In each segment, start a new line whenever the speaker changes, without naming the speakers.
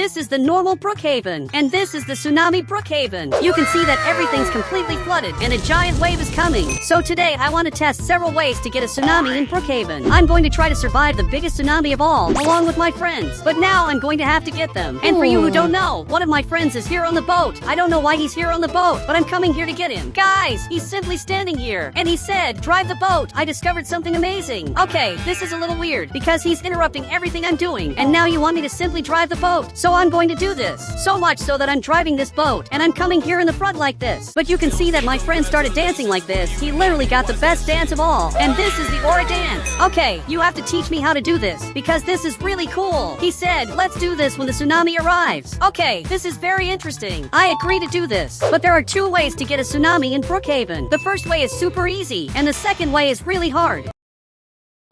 this is the normal Brookhaven, and this is the tsunami Brookhaven. You can see that everything's completely flooded, and a giant wave is coming. So today, I want to test several ways to get a tsunami in Brookhaven. I'm going to try to survive the biggest tsunami of all, along with my friends. But now I'm going to have to get them. And for you who don't know, one of my friends is here on the boat. I don't know why he's here on the boat, but I'm coming here to get him. Guys, he's simply standing here, and he said, drive the boat. I discovered something amazing. Okay, this is a little weird, because he's interrupting everything I'm doing, and now you want me to simply drive the boat. So I'm going to do this. So much so that I'm driving this boat, and I'm coming here in the front like this. But you can see that my friend started dancing like this. He literally got the best dance of all, and this is the aura dance. Okay, you have to teach me how to do this, because this is really cool. He said, let's do this when the tsunami arrives. Okay, this is very interesting. I agree to do this. But there are two ways to get a tsunami in Brookhaven. The first way is super easy, and the second way is really hard.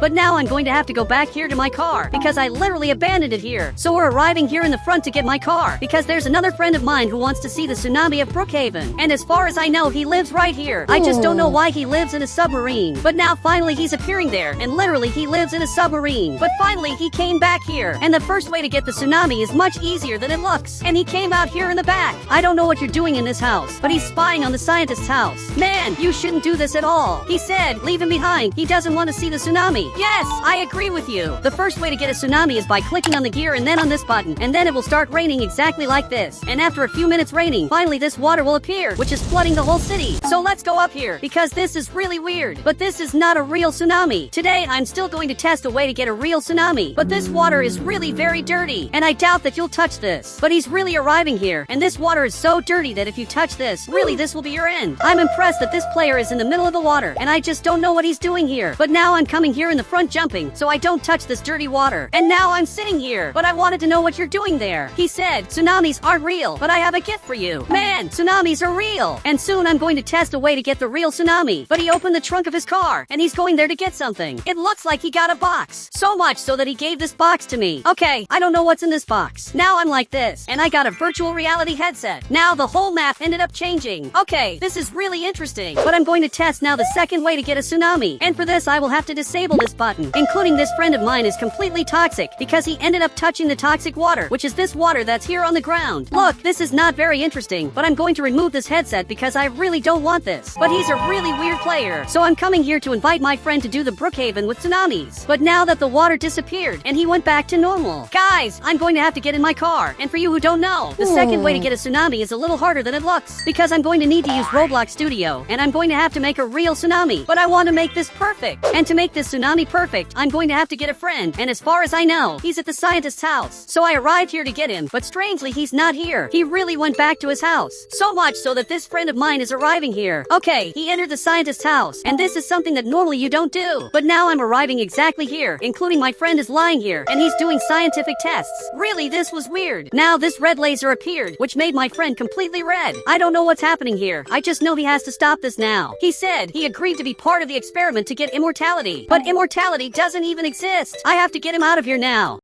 But now I'm going to have to go back here to my car, because I literally abandoned it here. So we're arriving here in the front to get my car, because there's another friend of mine who wants to see the tsunami of Brookhaven. And as far as I know, he lives right here. I just don't know why he lives in a submarine. But now finally he's appearing there, and literally he lives in a submarine. But finally he came back here. And the first way to get the tsunami is much easier than it looks. And he came out here in the back. I don't know what you're doing in this house, but he's spying on the scientist's house. Man, you shouldn't do this at all. He said, leave him behind. He doesn't want to see the tsunami. Yes, I agree with you. The first way to get a tsunami is by clicking on the gear and then on this button, and then it will start raining exactly like this. And after a few minutes raining, finally this water will appear, which is flooding the whole city. So let's go up here, because this is really weird. But this is not a real tsunami. Today, I'm still going to test a way to get a real tsunami. But this water is really very dirty, and I doubt that you'll touch this. But he's really arriving here, and this water is so dirty that if you touch this, really this will be your end. I'm impressed that this player is in the middle of the water, and I just don't know what he's doing here. But now I'm coming here in the front jumping, so I don't touch this dirty water. And now I'm sitting here, but I wanted to know what you're doing there. He said, tsunamis aren't real, but I have a gift for you. Man, tsunamis are real. And soon I'm going to test a way to get the real tsunami. But he opened the trunk of his car, and he's going there to get something. It looks like he got a box. So much so that he gave this box to me. Okay, I don't know what's in this box. Now I'm like this, and I got a virtual reality headset. Now the whole map ended up changing. Okay, this is really interesting. But I'm going to test now the second way to get a tsunami. And for this, I will have to disable this button, including this friend of mine is completely toxic because he ended up touching the toxic water, which is this water that's here on the ground. Look, this is not very interesting, but I'm going to remove this headset because I really don't want this. But he's a really weird player, so I'm coming here to invite my friend to do the Brookhaven with tsunamis. But now that the water disappeared and he went back to normal. Guys, I'm going to have to get in my car. And for you who don't know, the second way to get a tsunami is a little harder than it looks, because I'm going to need to use Roblox Studio, and I'm going to have to make a real tsunami. But I want to make this perfect. And to make this tsunami perfect, I'm going to have to get a friend, and as far as I know, he's at the scientist's house. So I arrived here to get him, but strangely he's not here. He really went back to his house. So much so that this friend of mine is arriving here. Okay, he entered the scientist's house, and this is something that normally you don't do. But now I'm arriving exactly here, including my friend is lying here, and he's doing scientific tests. Really, this was weird. Now this red laser appeared, which made my friend completely red. I don't know what's happening here. I just know he has to stop this now. He said he agreed to be part of the experiment to get immortality, but immortality doesn't even exist. I have to get him out of here now.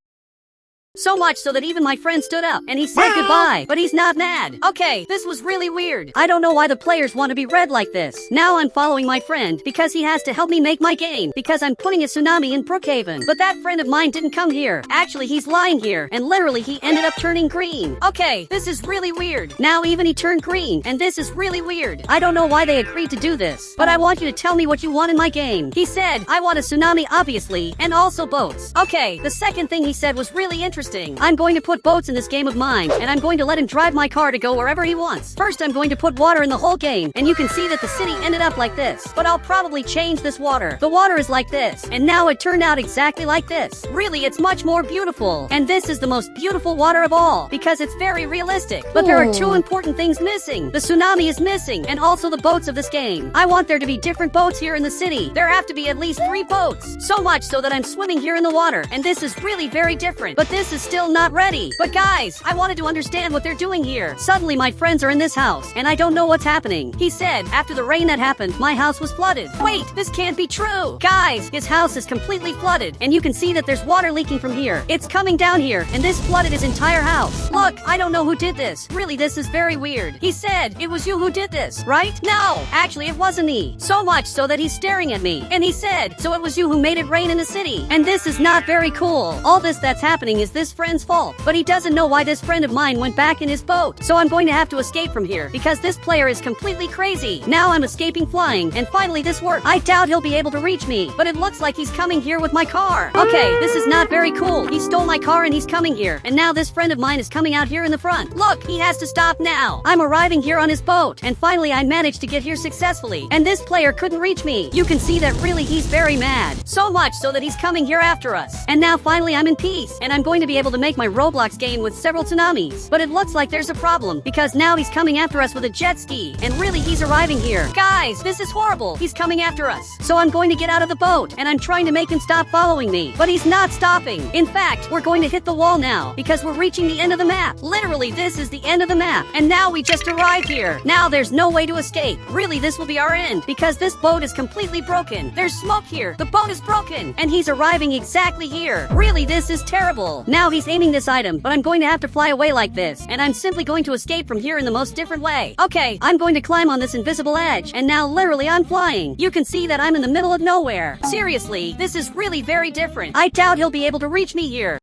So much so that even my friend stood up, and he said goodbye, but he's not mad. Okay, this was really weird. I don't know why the players want to be red like this. Now I'm following my friend, because he has to help me make my game, because I'm putting a tsunami in Brookhaven. But that friend of mine didn't come here. Actually, he's lying here, and literally he ended up turning green. Okay, this is really weird. Now even he turned green, and this is really weird. I don't know why they agreed to do this, but I want you to tell me what you want in my game. He said, I want a tsunami obviously, and also boats. Okay, the second thing he said was really interesting. I'm going to put boats in this game of mine, and I'm going to let him drive my car to go wherever he wants. First, I'm going to put water in the whole game, and you can see that the city ended up like this. But I'll probably change this water. The water is like this, and now it turned out exactly like this. Really, it's much more beautiful. And this is the most beautiful water of all, because it's very realistic. But there are two important things missing. The tsunami is missing, and also the boats of this game. I want there to be different boats here in the city. There have to be at least 3 boats. So much so that I'm swimming here in the water, and this is really very different. But this is still not ready. But guys, I wanted to understand what they're doing here. Suddenly my friends are in this house, and I don't know what's happening. He said, after the rain that happened, my house was flooded. Wait, this can't be true. Guys, his house is completely flooded, and you can see that there's water leaking from here. It's coming down here, and this flooded his entire house. Look, I don't know who did this. Really, this is very weird. He said, it was you who did this, right? No, actually it wasn't me. So much so that he's staring at me. And he said, so it was you who made it rain in the city. And this is not very cool. All this that's happening is this his friend's fault, but he doesn't know why this friend of mine went back in his boat. So I'm going to have to escape from here because this player is completely crazy. Now I'm escaping flying, and finally this worked. I doubt he'll be able to reach me, but it looks like he's coming here with my car. Okay, this is not very cool. He stole my car and he's coming here, and now this friend of mine is coming out here in the front. Look, he has to stop now. I'm arriving here on his boat, and finally I managed to get here successfully, and this player couldn't reach me. You can see that really he's very mad. So much so that he's coming here after us. And now finally I'm in peace, and I'm going to be able to make my Roblox game with several tsunamis. But it looks like there's a problem, because now he's coming after us with a jet ski, and really he's arriving here. Guys, this is horrible. He's coming after us. So I'm going to get out of the boat, and I'm trying to make him stop following me, but he's not stopping. In fact, we're going to hit the wall now, because we're reaching the end of the map. Literally, this is the end of the map, and now we just arrived here. Now there's no way to escape. Really, this will be our end, because this boat is completely broken. There's smoke here. The boat is broken, and he's arriving exactly here. Really, this is terrible. Now he's aiming this item, but I'm going to have to fly away like this, and I'm simply going to escape from here in the most different way. Okay, I'm going to climb on this invisible edge, and now literally I'm flying. You can see that I'm in the middle of nowhere. Seriously, this is really very different. I doubt he'll be able to reach me here.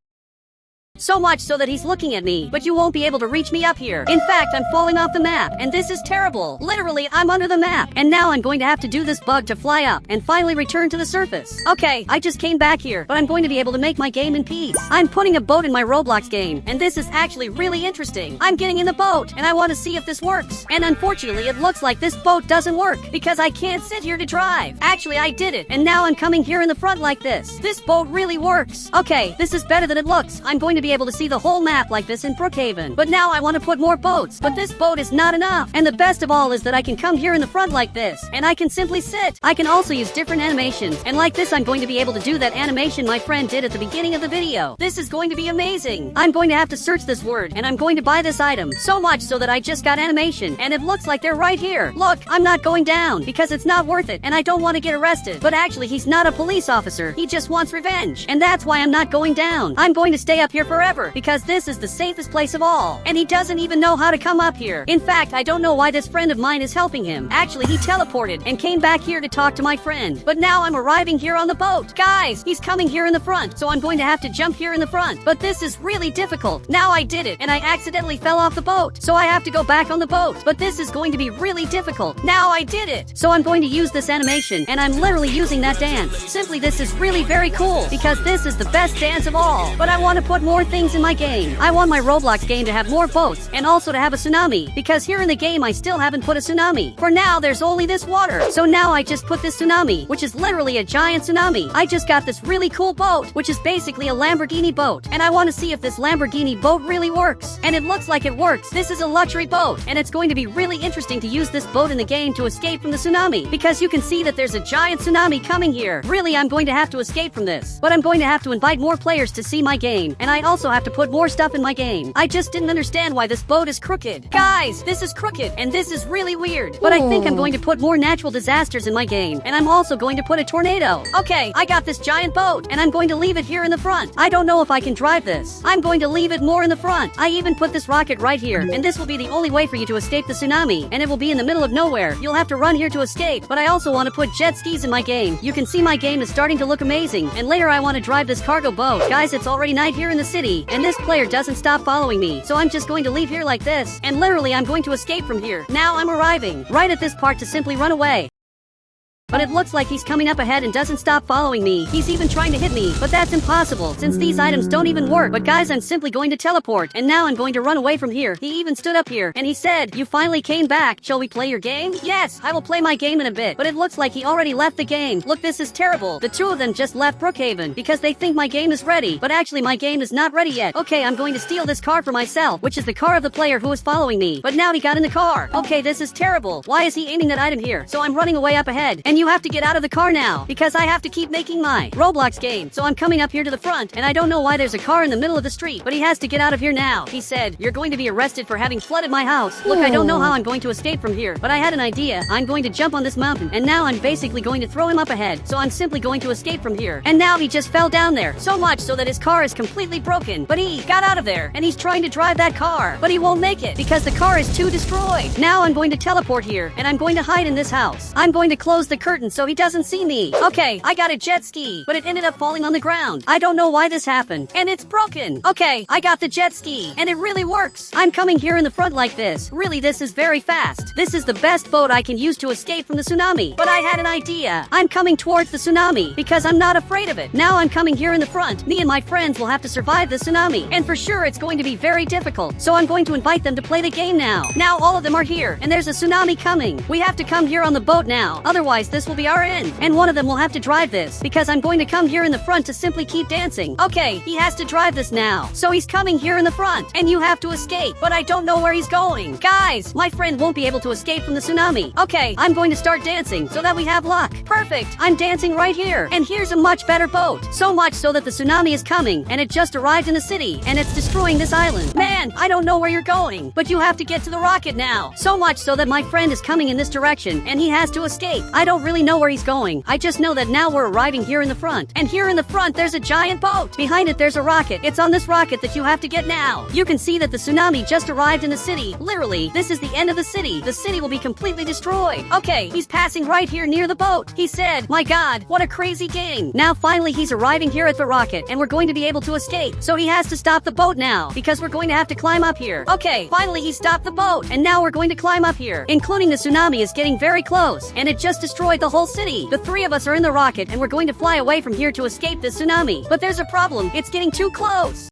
So much so that he's looking at me, but you won't be able to reach me up here. In fact, I'm falling off the map, and this is terrible. Literally, I'm under the map, and now I'm going to have to do this bug to fly up and finally return to the surface. Okay, I just came back here, but I'm going to be able to make my game in peace. I'm putting a boat in my Roblox game, and this is actually really interesting. I'm getting in the boat, and I want to see if this works. And unfortunately, it looks like this boat doesn't work, because I can't sit here to drive. Actually, I did it, and now I'm coming here in the front like this. This boat really works. Okay, this is better than it looks. I'm going to be able to see the whole map like this in Brookhaven. But now I want to put more boats, but this boat is not enough. And the best of all is that I can come here in the front like this, and I can simply sit. I can also use different animations, and like this I'm going to be able to do that animation my friend did at the beginning of the video. This is going to be amazing. I'm going to have to search this word, and I'm going to buy this item. So much so that I just got animation, and it looks like they're right here. Look, I'm not going down, because it's not worth it, and I don't want to get arrested. But actually he's not a police officer. He just wants revenge, and that's why I'm not going down. I'm going to stay up here forever, because this is the safest place of all. And he doesn't even know how to come up here. In fact, I don't know why this friend of mine is helping him. Actually, he teleported and came back here to talk to my friend. But now I'm arriving here on the boat. Guys, he's coming here in the front, so I'm going to have to jump here in the front. But this is really difficult. Now I did it, and I accidentally fell off the boat, so I have to go back on the boat. But this is going to be really difficult. Now I did it. So I'm going to use this animation, and I'm literally using that dance. Simply, this is really very cool, because this is the best dance of all. But I want to put more things in my game. I want my Roblox game to have more boats, and also to have a tsunami, because here in the game I still haven't put a tsunami. For now, there's only this water. So now I just put this tsunami, which is literally a giant tsunami. I just got this really cool boat, which is basically a Lamborghini boat, and I want to see if this Lamborghini boat really works. And it looks like it works. This is a luxury boat, and it's going to be really interesting to use this boat in the game to escape from the tsunami, because you can see that there's a giant tsunami coming here. Really, I'm going to have to escape from this, but I'm going to have to invite more players to see my game, and I also have to put more stuff in my game. I just didn't understand why this boat is crooked. Guys, this is crooked, and this is really weird. But I think I'm going to put more natural disasters in my game, and I'm also going to put a tornado. Okay, I got this giant boat, and I'm going to leave it here in the front. I don't know if I can drive this. I'm going to leave it more in the front. I even put this rocket right here, and this will be the only way for you to escape the tsunami, and it will be in the middle of nowhere. You'll have to run here to escape, but I also want to put jet skis in my game. You can see my game is starting to look amazing, and later I want to drive this cargo boat. Guys, it's already night here in the city, and this player doesn't stop following me, so I'm just going to leave here like this, and literally I'm going to escape from here. Now I'm arriving right at this part to simply run away. But it looks like he's coming up ahead and doesn't stop following me. He's even trying to hit me, but that's impossible since these items don't even work. But guys, I'm simply going to teleport, and now I'm going to run away from here. He even stood up here, and he said, "You finally came back. Shall we play your game?" Yes, I will play my game in a bit, but it looks like he already left the game. Look, this is terrible. The two of them just left Brookhaven because they think my game is ready, but actually my game is not ready yet. Okay, I'm going to steal this car for myself, which is the car of the player who was following me. But now he got in the car. Okay, this is terrible. Why is he aiming that item here? So I'm running away up ahead, and you have to get out of the car now, because I have to keep making my Roblox game. So I'm coming up here to the front, and I don't know why there's a car in the middle of the street, but he has to get out of here now. He said, "You're going to be arrested for having flooded my house." Look, I don't know how I'm going to escape from here, but I had an idea. I'm going to jump on this mountain, and now I'm basically going to throw him up ahead. So I'm simply going to escape from here. And now he just fell down there, so much so that his car is completely broken. But he got out of there, and he's trying to drive that car, but he won't make it because the car is too destroyed. Now I'm going to teleport here, and I'm going to hide in this house. I'm going to close the curtain curtain so he doesn't see me. Okay, I got a jet ski, but it ended up falling on the ground. I don't know why this happened, and it's broken. Okay, I got the jet ski, and it really works. I'm coming here in the front like this. Really, this is very fast. This is the best boat I can use to escape from the tsunami. But I had an idea. I'm coming towards the tsunami because I'm not afraid of it. Now I'm coming here in the front. Me and my friends will have to survive the tsunami, and for sure it's going to be very difficult. So I'm going to invite them to play the game now. Now all of them are here, and there's a tsunami coming. We have to come here on the boat now. Otherwise, this will be our end. And one of them will have to drive this because I'm going to come here in the front to simply keep dancing. Okay, he has to drive this now. So he's coming here in the front, and you have to escape. But I don't know where he's going. Guys, my friend won't be able to escape from the tsunami. Okay, I'm going to start dancing so that we have luck. Perfect. I'm dancing right here. And here's a much better boat. So much so that the tsunami is coming, and it just arrived in the city, and it's destroying this island. Man, I don't know where you're going, but you have to get to the rocket now. So much so that my friend is coming in this direction, and he has to escape. I don't really know where he's going. I just know that now we're arriving here in the front. And here in the front, there's a giant boat. Behind it, there's a rocket. It's on this rocket that you have to get now. You can see that the tsunami just arrived in the city. Literally, this is the end of the city. The city will be completely destroyed. Okay, he's passing right here near the boat. He said, my God, what a crazy game. Now finally he's arriving here at the rocket, and we're going to be able to escape. So he has to stop the boat now, because we're going to have to climb up here. Okay, finally he stopped the boat, and now we're going to climb up here. Including the tsunami is getting very close, and it just destroyed the whole city. The three of us are in the rocket, and we're going to fly away from here to escape this tsunami. But there's a problem. It's getting too close.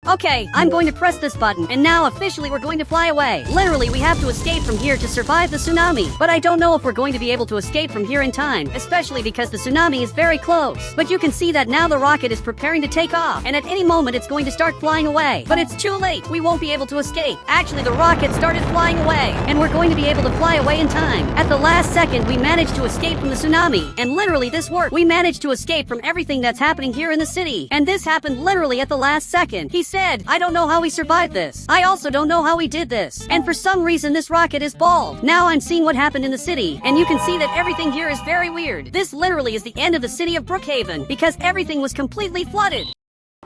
Okay, I'm going to press this button, and now officially we're going to fly away. Literally, we have to escape from here to survive the tsunami. But I don't know if we're going to be able to escape from here in time, especially because the tsunami is very close. But you can see that now the rocket is preparing to take off, and at any moment it's going to start flying away. But it's too late. We won't be able to escape. Actually, the rocket started flying away, and we're going to be able to fly away in time. At the last second, we managed to escape from the tsunami, and literally this worked. We managed to escape from everything that's happening here in the city. And this happened literally at the last second. He said, I don't know how we survived this. I also don't know how we did this. And for some reason this rocket is bald. Now I'm seeing what happened in the city, and you can see that everything here is very weird. This literally is the end of the city of Brookhaven, because everything was completely flooded.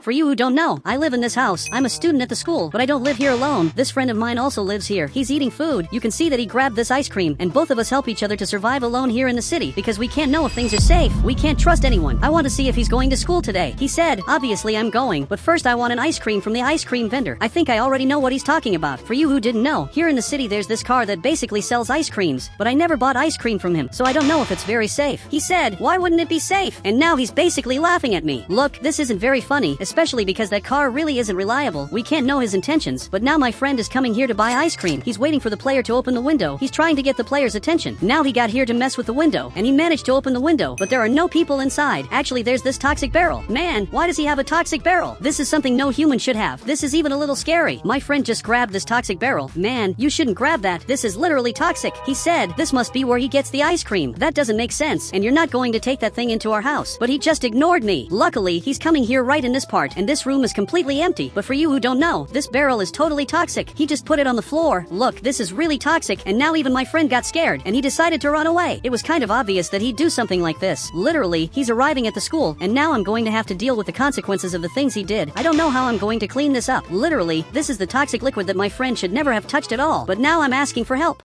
For you who don't know, I live in this house. I'm a student at the school, but I don't live here alone. This friend of mine also lives here. He's eating food. You can see that he grabbed this ice cream, and both of us help each other to survive alone here in the city, because we can't know if things are safe. We can't trust anyone. I want to see if he's going to school today. He said, obviously I'm going, but first I want an ice cream from the ice cream vendor. I think I already know what he's talking about. For you who didn't know, here in the city there's this car that basically sells ice creams, but I never bought ice cream from him, so I don't know if it's very safe. He said, why wouldn't it be safe? And now he's basically laughing at me. Look, this isn't very funny, especially because that car really isn't reliable. We can't know his intentions, but now my friend is coming here to buy ice cream. He's waiting for the player to open the window. He's trying to get the player's attention. Now he got here to mess with the window, and he managed to open the window, but there are no people inside. Actually, there's this toxic barrel. Man, why does he have a toxic barrel? This is something no human should have. This is even a little scary. My friend just grabbed this toxic barrel. Man, you shouldn't grab that. This is literally toxic. He said, this must be where he gets the ice cream. That doesn't make sense, and you're not going to take that thing into our house. But he just ignored me. Luckily, he's coming here right in this part, and this room is completely empty. But for you who don't know, this barrel is totally toxic. He just put it on the floor. Look, this is really toxic, and now even my friend got scared, and he decided to run away. It was kind of obvious that he'd do something like this. Literally, he's arriving at the school, and now I'm going to have to deal with the consequences of the things he did. I don't know how I'm going to clean this up. Literally, this is the toxic liquid that my friend should never have touched at all, but now I'm asking for help.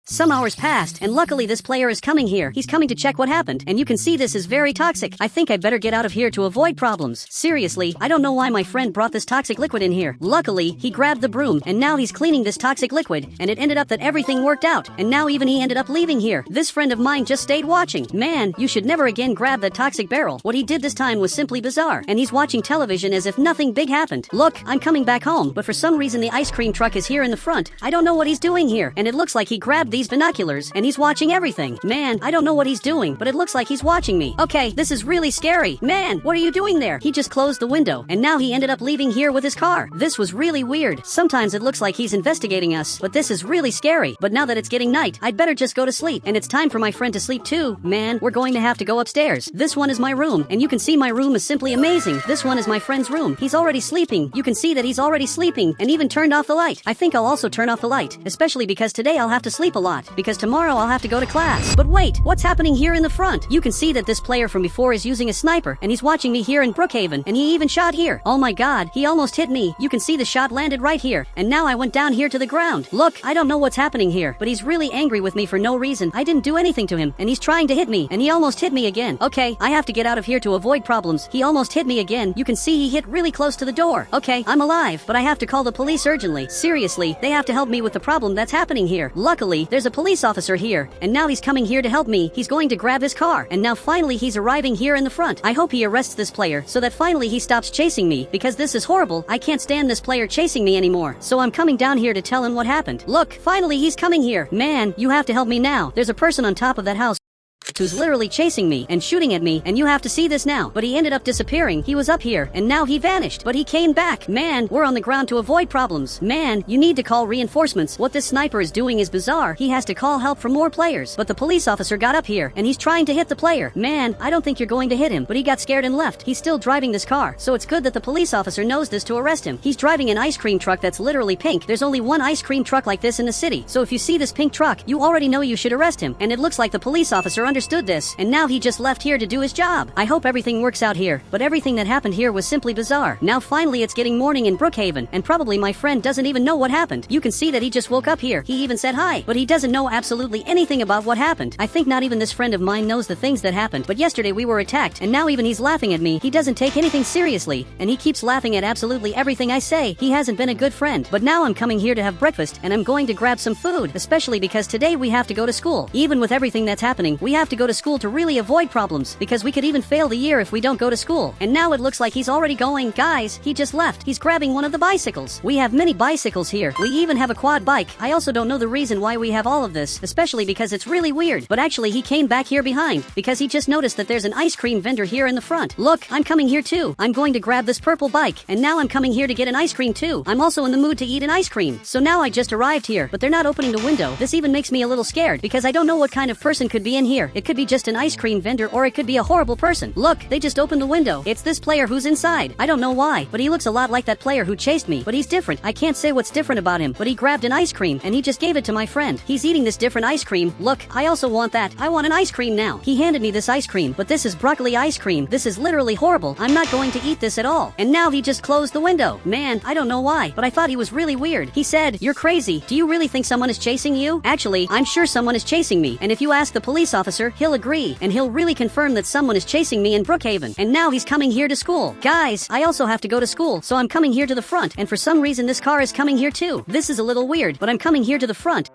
Some hours passed, and luckily this player is coming here. He's coming to check what happened, and you can see this is very toxic. I think I'd better get out of here to avoid problems. Seriously, I don't know why my friend brought this toxic liquid in here. Luckily, he grabbed the broom, and now he's cleaning this toxic liquid, and it ended up that everything worked out, and now even he ended up leaving here. This friend of mine just stayed watching. Man, you should never again grab that toxic barrel. What he did this time was simply bizarre, and he's watching television as if nothing big happened. Look, I'm coming back home, but for some reason the ice cream truck is here in the front. I don't know what he's doing here, and it looks like he grabbed these binoculars, and he's watching everything. Man, I don't know what he's doing, but it looks like he's watching me. Okay, this is really scary. Man, what are you doing there? He just closed the window, and now he ended up leaving here with his car. This was really weird. Sometimes it looks like he's investigating us, but this is really scary. But now that it's getting night, I'd better just go to sleep, and it's time for my friend to sleep too. Man, we're going to have to go upstairs. This one is my room, and you can see my room is simply amazing. This one is my friend's room. He's already sleeping. You can see that he's already sleeping, and even turned off the light. I think I'll also turn off the light, especially because today I'll have to sleep a lot, because tomorrow I'll have to go to class. But wait, what's happening here in the front? You can see that this player from before is using a sniper, and he's watching me here in Brookhaven, and he even shot here. Oh my god, he almost hit me. You can see the shot landed right here, and now I went down here to the ground. Look, I don't know what's happening here, but he's really angry with me for no reason. I didn't do anything to him, and he's trying to hit me, and he almost hit me again. Okay, I have to get out of here to avoid problems. He almost hit me again. You can see he hit really close to the door. Okay, I'm alive, but I have to call the police urgently. Seriously, they have to help me with the problem that's happening here. Luckily, there's a police officer here, and now he's coming here to help me. He's going to grab his car, and now finally he's arriving here in the front. I hope he arrests this player so that finally he stops chasing me, because this is horrible. I can't stand this player chasing me anymore. So I'm coming down here to tell him what happened. Look, finally he's coming here. Man, you have to help me now. There's a person on top of that house who's literally chasing me and shooting at me, and you have to see this now. But he ended up disappearing. He was up here, and now he vanished. But he came back. Man, we're on the ground to avoid problems. Man, you need to call reinforcements. What this sniper is doing is bizarre. He has to call help from more players. But the police officer got up here, and he's trying to hit the player. Man, I don't think you're going to hit him. But he got scared and left. He's still driving this car, so it's good that the police officer knows this to arrest him. He's driving an ice cream truck that's literally pink. There's only one ice cream truck like this in the city. So if you see this pink truck, you already know you should arrest him. And it looks like the police officer understood this, and now he just left here to do his job. I hope everything works out here, but everything that happened here was simply bizarre. Now finally it's getting morning in Brookhaven, and probably my friend doesn't even know what happened. You can see that he just woke up here. He even said hi, but he doesn't know absolutely anything about what happened. I think not even this friend of mine knows the things that happened, but yesterday we were attacked, and now even he's laughing at me. He doesn't take anything seriously, and he keeps laughing at absolutely everything I say. He hasn't been a good friend. But now I'm coming here to have breakfast, and I'm going to grab some food, especially because today we have to go to school. Even with everything that's happening, we have to go to school to really avoid problems, because we could even fail the year if we don't go to school. And now it looks like he's already going. Guys, he just left. He's grabbing one of the bicycles. We have many bicycles here. We even have a quad bike. I also don't know the reason why we have all of this, especially because it's really weird. But actually he came back here behind, because he just noticed that there's an ice cream vendor here in the front. Look, I'm coming here too. I'm going to grab this purple bike, and now I'm coming here to get an ice cream too. I'm also in the mood to eat an ice cream. So now I just arrived here, but they're not opening the window. This even makes me a little scared, because I don't know what kind of person could be in here. It could be just an ice cream vendor, or it could be a horrible person. Look, they just opened the window. It's this player who's inside. I don't know why, but he looks a lot like that player who chased me, but he's different. I can't say what's different about him, but he grabbed an ice cream, and he just gave it to my friend. He's eating this different ice cream. Look, I also want that. I want an ice cream now. He handed me this ice cream, but this is broccoli ice cream. This is literally horrible. I'm not going to eat this at all. And now he just closed the window. Man, I don't know why, but I thought he was really weird. He said, "You're crazy. Do you really think someone is chasing you?" Actually, I'm sure someone is chasing me, and if you ask the police officer, he'll agree, and he'll really confirm that someone is chasing me in Brookhaven. And now he's coming here to school. Guys, I also have to go to school, so I'm coming here to the front, and for some reason this car is coming here too. This is a little weird, but I'm coming here to the front.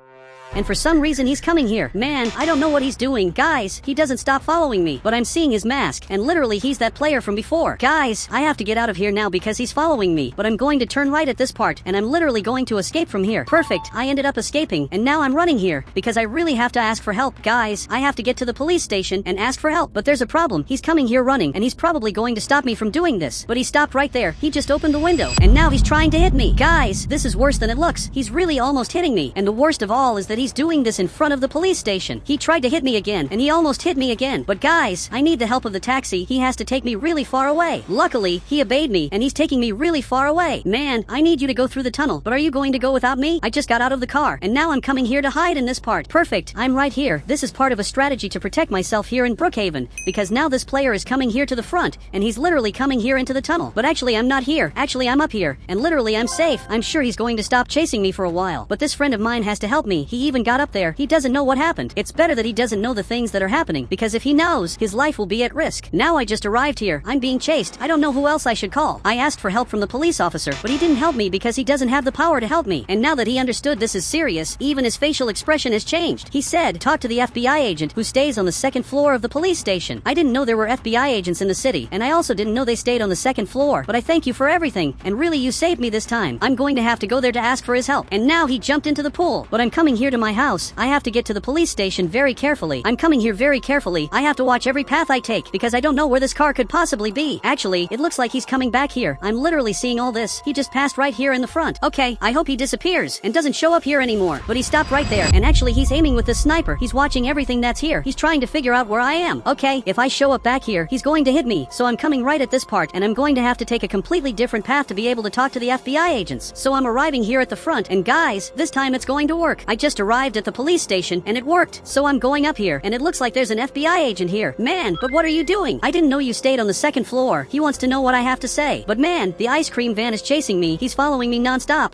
And for some reason he's coming here. Man, I don't know what he's doing. Guys, he doesn't stop following me, but I'm seeing his mask, and literally he's that player from before. Guys, I have to get out of here now because he's following me, but I'm going to turn right at this part, and I'm literally going to escape from here. Perfect, I ended up escaping, and now I'm running here, because I really have to ask for help. Guys, I have to get to the police station and ask for help, but there's a problem. He's coming here running, and he's probably going to stop me from doing this, but he stopped right there. He just opened the window, and now he's trying to hit me. Guys, this is worse than it looks. He's really almost hitting me, and the worst of all is that he's doing this in front of the police station. He tried to hit me again, and he almost hit me again. But guys, I need the help of the taxi. He has to take me really far away. Luckily, he obeyed me, and he's taking me really far away. Man, I need you to go through the tunnel, but are you going to go without me? I just got out of the car, and now I'm coming here to hide in this part. Perfect, I'm right here. This is part of a strategy to protect myself here in Brookhaven, because now this player is coming here to the front, and he's literally coming here into the tunnel. But actually, I'm not here. Actually, I'm up here, and literally I'm safe. I'm sure he's going to stop chasing me for a while, but this friend of mine has to help me. He even got up there. He doesn't know what happened. It's better that he doesn't know the things that are happening, because if he knows, his life will be at risk. Now I just arrived here. I'm being chased. I don't know who else I should call. I asked for help from the police officer, but he didn't help me because he doesn't have the power to help me. And now that he understood this is serious, even his facial expression has changed. He said, "Talk to the FBI agent who stays on the second floor of the police station." I didn't know there were FBI agents in the city, and I also didn't know they stayed on the second floor, but I thank you for everything, and really you saved me this time. I'm going to have to go there to ask for his help. And now he jumped into the pool, but I'm coming here to my house. I have to get to the police station very carefully. I'm coming here very carefully. I have to watch every path I take, because I don't know where this car could possibly be. Actually, it looks like he's coming back here. I'm literally seeing all this. He just passed right here in the front. Okay, I hope he disappears and doesn't show up here anymore. But he stopped right there, and actually he's aiming with the sniper. He's watching everything that's here. He's trying to figure out where I am. Okay, if I show up back here, he's going to hit me. So I'm coming right at this part, and I'm going to have to take a completely different path to be able to talk to the FBI agents. So I'm arriving here at the front, and guys, this time it's going to work. I just arrived arrived at the police station and it worked. So I'm going up here and it looks like there's an FBI agent here. Man, but what are you doing? I didn't know you stayed on the second floor. He wants to know what I have to say. But man, the ice cream van is chasing me. He's following me non-stop.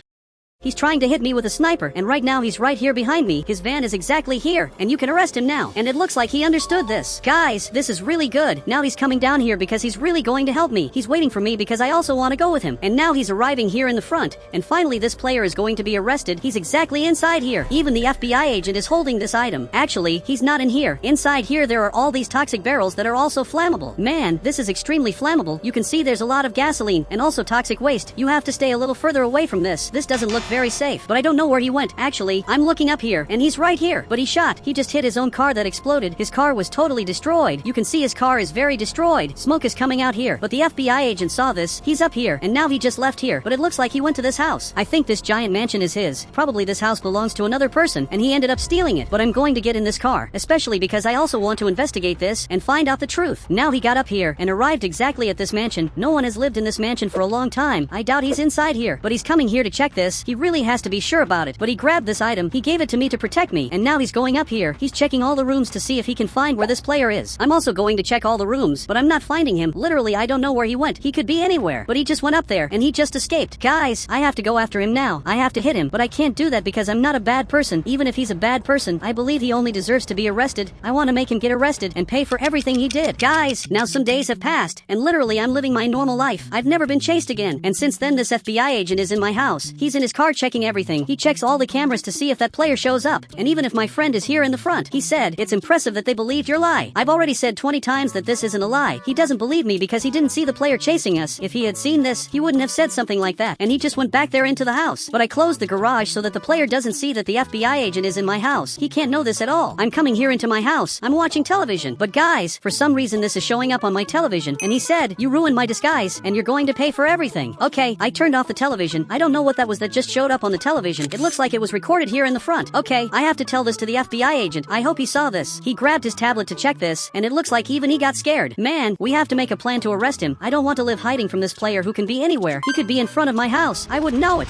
He's trying to hit me with a sniper, and right now he's right here behind me. His van is exactly here, and you can arrest him now. And it looks like he understood this. Guys, this is really good. Now he's coming down here because he's really going to help me. He's waiting for me because I also want to go with him. And now he's arriving here in the front, and finally this player is going to be arrested. He's exactly inside here. Even the FBI agent is holding this item. Actually, he's not in here. Inside here there are all these toxic barrels that are also flammable. Man, this is extremely flammable. You can see there's a lot of gasoline and also toxic waste. You have to stay a little further away from this. This doesn't look very safe, but I don't know where he went. Actually, I'm looking up here, and he's right here. But he just hit his own car that exploded. His car was totally destroyed. You can see his car is very destroyed. Smoke is coming out here. But the FBI agent saw this. He's up here, and now he just left here. But it looks like he went to this house. I think this giant mansion is his. Probably this house belongs to another person, and he ended up stealing it. But I'm going to get in this car, especially because I also want to investigate this and find out the truth. Now he got up here and arrived exactly at this mansion. No one has lived in this mansion for a long time. I doubt he's inside here, but he's coming here to check this. He really has to be sure about it. But he grabbed this item. He gave it to me to protect me, and now he's going up here. He's checking all the rooms to see if he can find where this player is. I'm also going to check all the rooms, but I'm not finding him. Literally, I don't know where he went. He could be anywhere, but he just went up there and he just escaped. Guys, I have to go after him now. I have to hit him, but I can't do that because I'm not a bad person. Even if he's a bad person, I believe he only deserves to be arrested. I want to make him get arrested and pay for everything he did. Guys, now some days have passed, and literally I'm living my normal life. I've never been chased again, and since then this FBI agent is in my house. He's in his car checking everything. He checks all the cameras to see if that player shows up, and even if my friend is here in the front. He said, it's impressive that they believed your lie. I've already said 20 times that this isn't a lie. He doesn't believe me because he didn't see the player chasing us. If he had seen this, he wouldn't have said something like that, and he just went back there into the house. But I closed the garage so that the player doesn't see that the FBI agent is in my house. He can't know this at all. I'm coming here into my house. I'm watching television. But guys, for some reason this is showing up on my television, and he said, you ruined my disguise, and you're going to pay for everything. Okay, I turned off the television. I don't know what that was that just showed up on the television. It looks like it was recorded here in the front. Okay, I have to tell this to the FBI agent. I hope he saw this. He grabbed his tablet to check this, and it looks like even he got scared. Man, we have to make a plan to arrest him. I don't want to live hiding from this player who can be anywhere. He could be in front of my house. I wouldn't know it.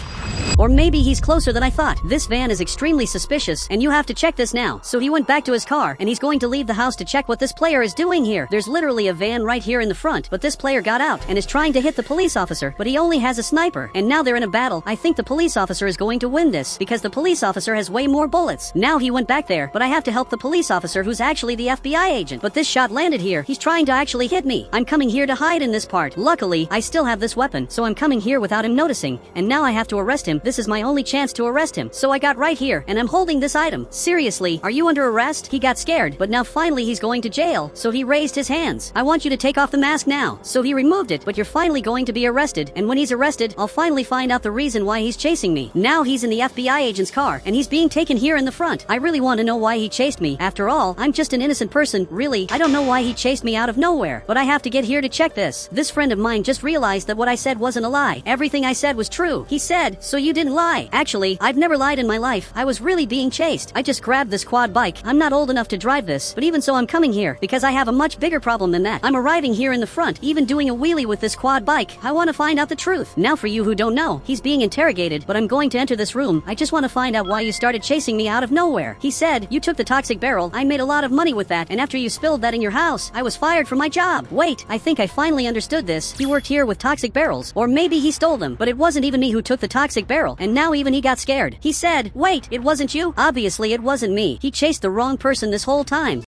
Or maybe he's closer than I thought. This van is extremely suspicious, and you have to check this now. So he went back to his car, and he's going to leave the house to check what this player is doing here. There's literally a van right here in the front, but this player got out and is trying to hit the police officer, but he only has a sniper, and now they're in a battle. I think the police officer is going to win this, because the police officer has way more bullets. Now he went back there, but I have to help the police officer who's actually the FBI agent. But this shot landed here. He's trying to actually hit me. I'm coming here to hide in this part. Luckily, I still have this weapon, so I'm coming here without him noticing, and now I have to arrest him. This is my only chance to arrest him. So I got right here, and I'm holding this item. Seriously, are you under arrest? He got scared, but now finally he's going to jail, so he raised his hands. I want you to take off the mask now. So he removed it, but you're finally going to be arrested, and when he's arrested, I'll finally find out the reason why he's chasing me. Now he's in the FBI agent's car, and he's being taken here in the front. I really want to know why he chased me. After all, I'm just an innocent person, really. I don't know why he chased me out of nowhere, but I have to get here to check this. This friend of mine just realized that what I said wasn't a lie. Everything I said was true. He said, so you didn't lie. Actually, I've never lied in my life. I was really being chased. I just grabbed this quad bike. I'm not old enough to drive this, but even so I'm coming here because I have a much bigger problem than that. I'm arriving here in the front, even doing a wheelie with this quad bike. I want to find out the truth. Now for you who don't know, he's being interrogated, but I'm going to enter this room. I just want to find out why you started chasing me out of nowhere. He said, you took the toxic barrel. I made a lot of money with that, and after you spilled that in your house, I was fired from my job. Wait, I think I finally understood this. He worked here with toxic barrels, or maybe he stole them, but it wasn't even me who took the toxic barrel, and now even he got scared. He said, wait, it wasn't you? Obviously it wasn't me. He chased the wrong person this whole time.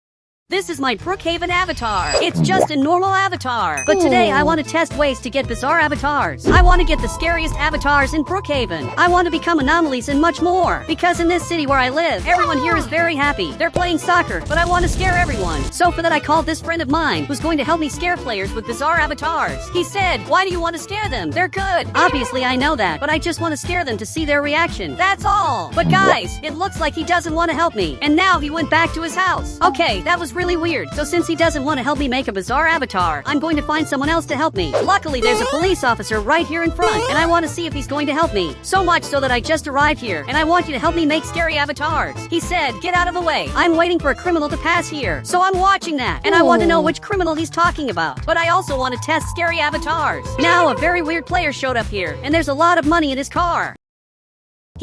This is my Brookhaven avatar. It's just a normal avatar. But today I want to test ways to get bizarre avatars. I want to get the scariest avatars in Brookhaven. I want to become anomalies and much more. Because in this city where I live, everyone here is very happy. They're playing soccer, but I want to scare everyone. So for that I called this friend of mine who's going to help me scare players with bizarre avatars. He said, why do you want to scare them? They're good. Obviously I know that, but I just want to scare them to see their reaction. That's all. But guys, it looks like he doesn't want to help me. And now he went back to his house. Okay, that was really weird. So since he doesn't want to help me make a bizarre avatar, I'm going to find someone else to help me. Luckily, there's a police officer right here in front, and I want to see if he's going to help me. So much so that I just arrived here, and I want you to help me make scary avatars. He said, get out of the way. I'm waiting for a criminal to pass here. So I'm watching that, and I want to know which criminal he's talking about. But I also want to test scary avatars. Now, a very weird player showed up here, and there's a lot of money in his car.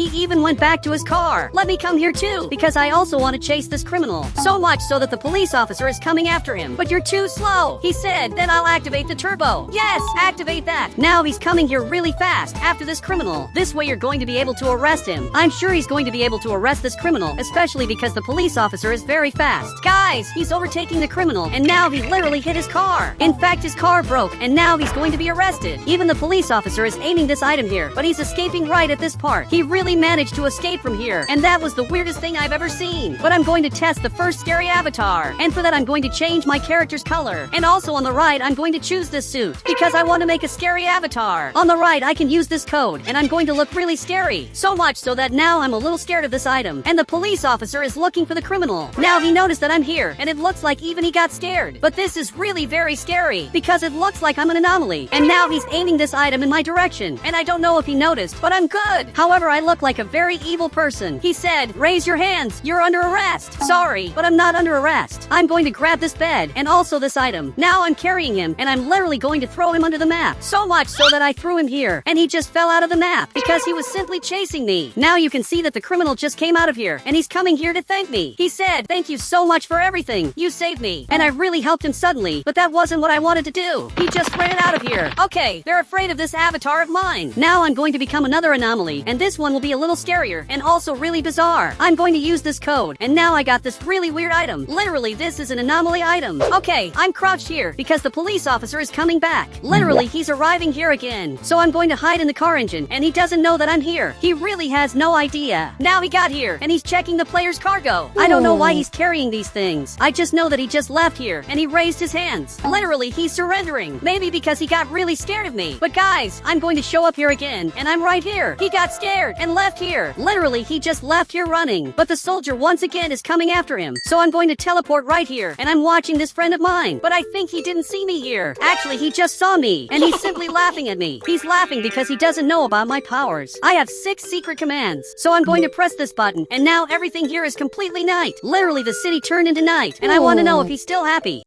He even went back to his car. Let me come here too, because I also want to chase this criminal. So much so that the police officer is coming after him. But you're too slow. He said, then I'll activate the turbo. Yes, activate that. Now he's coming here really fast after this criminal. This way you're going to be able to arrest him. I'm sure he's going to be able to arrest this criminal, especially because the police officer is very fast. Guys, he's overtaking the criminal, and now he literally hit his car. In fact, his car broke, and now he's going to be arrested. Even the police officer is aiming this item here, but he's escaping right at this part. He really managed to escape from here, and that was the weirdest thing I've ever seen. But I'm going to test the first scary avatar, and for that I'm going to change my character's color. And also on the right, I'm going to choose this suit, because I want to make a scary avatar. On the right, I can use this code, and I'm going to look really scary. So much so that now I'm a little scared of this item, and the police officer is looking for the criminal. Now he noticed that I'm here, and it looks like even he got scared. But this is really very scary, because it looks like I'm an anomaly. And now he's aiming this item in my direction, and I don't know if he noticed, but I'm good. However, I look like a very evil person. He said, raise your hands, you're under arrest. Sorry, but I'm not under arrest. I'm going to grab this bed, and also this item. Now I'm carrying him, and I'm literally going to throw him under the map. So much so that I threw him here, and he just fell out of the map, because he was simply chasing me. Now you can see that the criminal just came out of here, and he's coming here to thank me. He said, thank you so much for everything. You saved me. And I really helped him suddenly, but that wasn't what I wanted to do. He just ran out of here. Okay, they're afraid of this avatar of mine. Now I'm going to become another anomaly, and this one will be a little scarier, and also really bizarre. I'm going to use this code, and now I got this really weird item. Literally, this is an anomaly item. Okay, I'm crouched here, because the police officer is coming back. Literally, he's arriving here again. So I'm going to hide in the car engine, and he doesn't know that I'm here. He really has no idea. Now he got here, and he's checking the player's cargo. I don't know why he's carrying these things. I just know that he just left here, and he raised his hands. Literally, he's surrendering. Maybe because he got really scared of me. But guys, I'm going to show up here again, and I'm right here. He got scared and left here. Literally, he just left here running. But the soldier once again is coming after him. So I'm going to teleport right here, and I'm watching this friend of mine. But I think he didn't see me here. Actually, he just saw me, and he's simply laughing at me. He's laughing because he doesn't know about my powers. I have 6 secret commands. So I'm going to press this button, and now everything here is completely night. Literally, the city turned into night, and I want to know if he's still happy.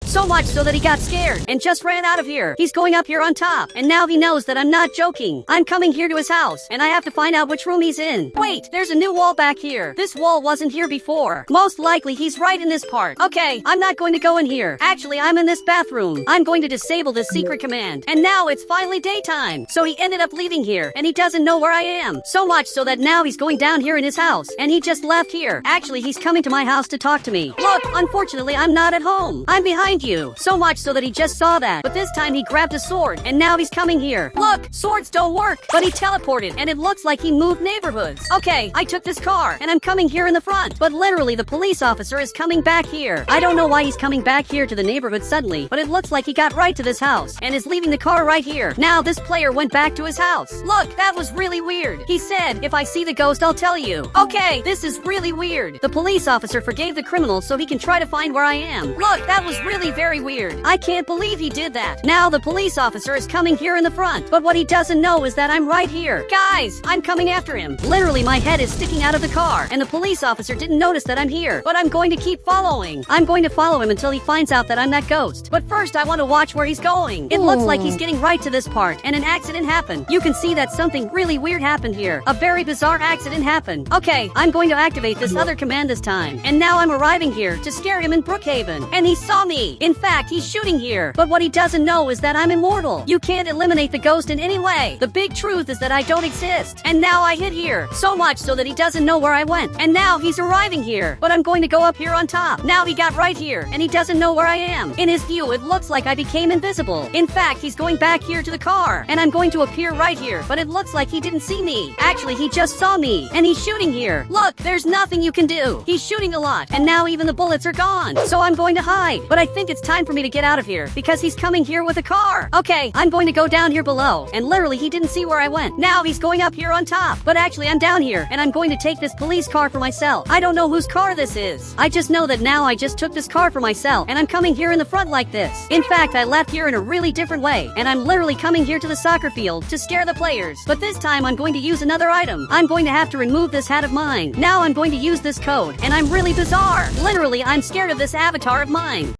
So much so that he got scared and just ran out of here. He's going up here on top, and now he knows that I'm not joking. I'm coming here to his house, and I have to find out which room he's in. Wait, there's a new wall back here. This wall wasn't here before. Most likely he's right in this part. Okay, I'm not going to go in here. Actually, I'm in this bathroom. I'm going to disable this secret command, and now it's finally daytime. So he ended up leaving here, and he doesn't know where I am. So much so that now he's going down here in his house, and he just left here. Actually, he's coming to my house to talk to me. Look, unfortunately, I'm not at home. I'm behind you. So much so that he just saw that. But this time he grabbed a sword, and now he's coming here. Look, swords don't work. But he teleported, and it looks like he moved neighborhoods. Okay, I took this car, and I'm coming here in the front. But literally, the police officer is coming back here. I don't know why he's coming back here to the neighborhood suddenly, but it looks like he got right to this house, and is leaving the car right here. Now this player went back to his house. Look, that was really weird. He said, if I see the ghost, I'll tell you. Okay, this is really weird. The police officer forgave the criminal so he can try to find where I am. Look, that was really very weird. I can't believe he did that. Now the police officer is coming here in the front, but what he doesn't know is that I'm right here. Guys, I'm coming after him. Literally, my head is sticking out of the car, and the police officer didn't notice that I'm here. But I'm going to keep following. I'm going to follow him until he finds out that I'm that ghost. But first, I want to watch where he's going. It looks like he's getting right to this part, and an accident happened. You can see that something really weird happened here. A very bizarre accident happened. Okay, I'm going to activate this other command this time. And now I'm arriving here to scare him in Brookhaven. And he saw me. In fact, he's shooting here. But what he doesn't know is that I'm immortal. You can't eliminate the ghost in any way. The big truth is that I don't exist. And now I hid here. So much so that he doesn't know where I went. And now he's arriving here. But I'm going to go up here on top. Now he got right here, and he doesn't know where I am. In his view, it looks like I became invisible. In fact, he's going back here to the car, and I'm going to appear right here. But it looks like he didn't see me. Actually, he just saw me, and he's shooting here. Look, there's nothing you can do. He's shooting a lot, and now even the bullets are gone. So I'm going to hide. But I think it's time for me to get out of here, because he's coming here with a car. Okay, I'm going to go down here below, and literally he didn't see where I went. Now he's going up here on top. But actually, I'm down here, and I'm going to take this police car for myself. I don't know whose car this is. I just know that now I just took this car for myself, and I'm coming here in the front like this. In fact, I left here in a really different way, and I'm literally coming here to the soccer field to scare the players. But this time, I'm going to use another item. I'm going to have to remove this hat of mine. Now I'm going to use this code, and I'm really bizarre. Literally, I'm scared of this avatar of mine.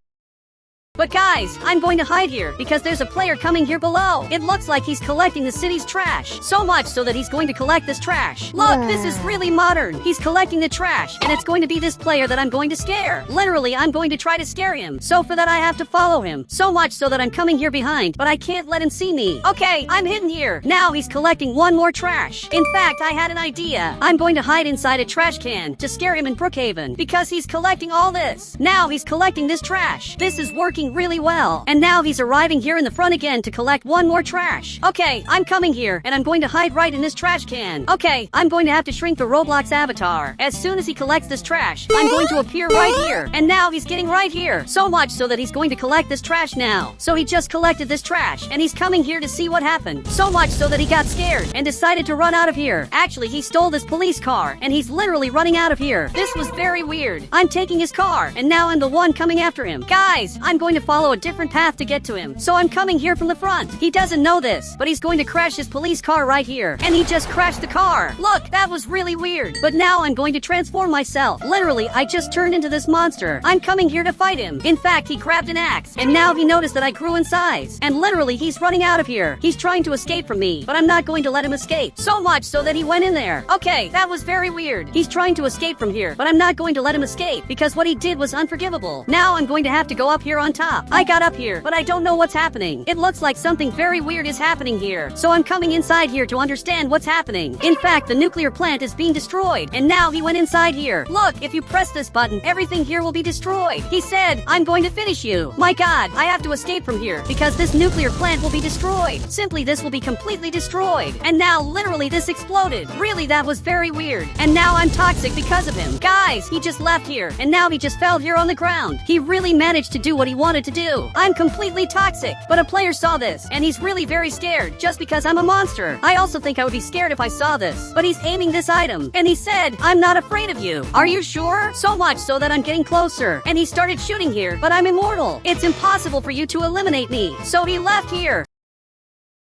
But guys, I'm going to hide here because there's a player coming here below. It looks like he's collecting the city's trash. So much so that he's going to collect this trash. Look, this is really modern. He's collecting the trash, and it's going to be this player that I'm going to scare. Literally, I'm going to try to scare him. So for that, I have to follow him. So much so that I'm coming here behind, but I can't let him see me. Okay, I'm hidden here. Now he's collecting one more trash. In fact, I had an idea. I'm going to hide inside a trash can to scare him in Brookhaven because he's collecting all this. Now he's collecting this trash. This is working really well. And now he's arriving here in the front again to collect one more trash. Okay, I'm coming here, and I'm going to hide right in this trash can. Okay, I'm going to have to shrink the Roblox avatar. As soon as he collects this trash, I'm going to appear right here. And now he's getting right here. So much so that he's going to collect this trash now. So he just collected this trash, and he's coming here to see what happened. So much so that he got scared and decided to run out of here. Actually, he stole this police car, and he's literally running out of here. This was very weird. I'm taking his car, and now I'm the one coming after him. Guys, I'm going to follow a different path to get to him. So I'm coming here from the front. He doesn't know this, but he's going to crash his police car right here. And he just crashed the car. Look, that was really weird. But now I'm going to transform myself. Literally, I just turned into this monster. I'm coming here to fight him. In fact, he grabbed an axe, and now he noticed that I grew in size. And literally, he's running out of here. He's trying to escape from me, but I'm not going to let him escape. So much so that he went in there. Okay, that was very weird. He's trying to escape from here, but I'm not going to let him escape because what he did was unforgivable. Now I'm going to have to go up here on top. I got up here, but I don't know what's happening. It looks like something very weird is happening here. So I'm coming inside here to understand what's happening. In fact, the nuclear plant is being destroyed, and now he went inside here. Look, if you press this button, everything here will be destroyed. He said, I'm going to finish you. My God, I have to escape from here because this nuclear plant will be destroyed. Simply, this will be completely destroyed. And now, literally, this exploded. Really, that was very weird. And now I'm toxic because of him. Guys, he just left here, and now he just fell here on the ground. He really managed to do what he wanted to do. I'm completely toxic. But a player saw this, and he's really very scared just because I'm a monster. I also think I would be scared if I saw this. But he's aiming this item, and he said, I'm not afraid of you. Are you sure? So much so that I'm getting closer. And he started shooting here, but I'm immortal. It's impossible for you to eliminate me. So he left here.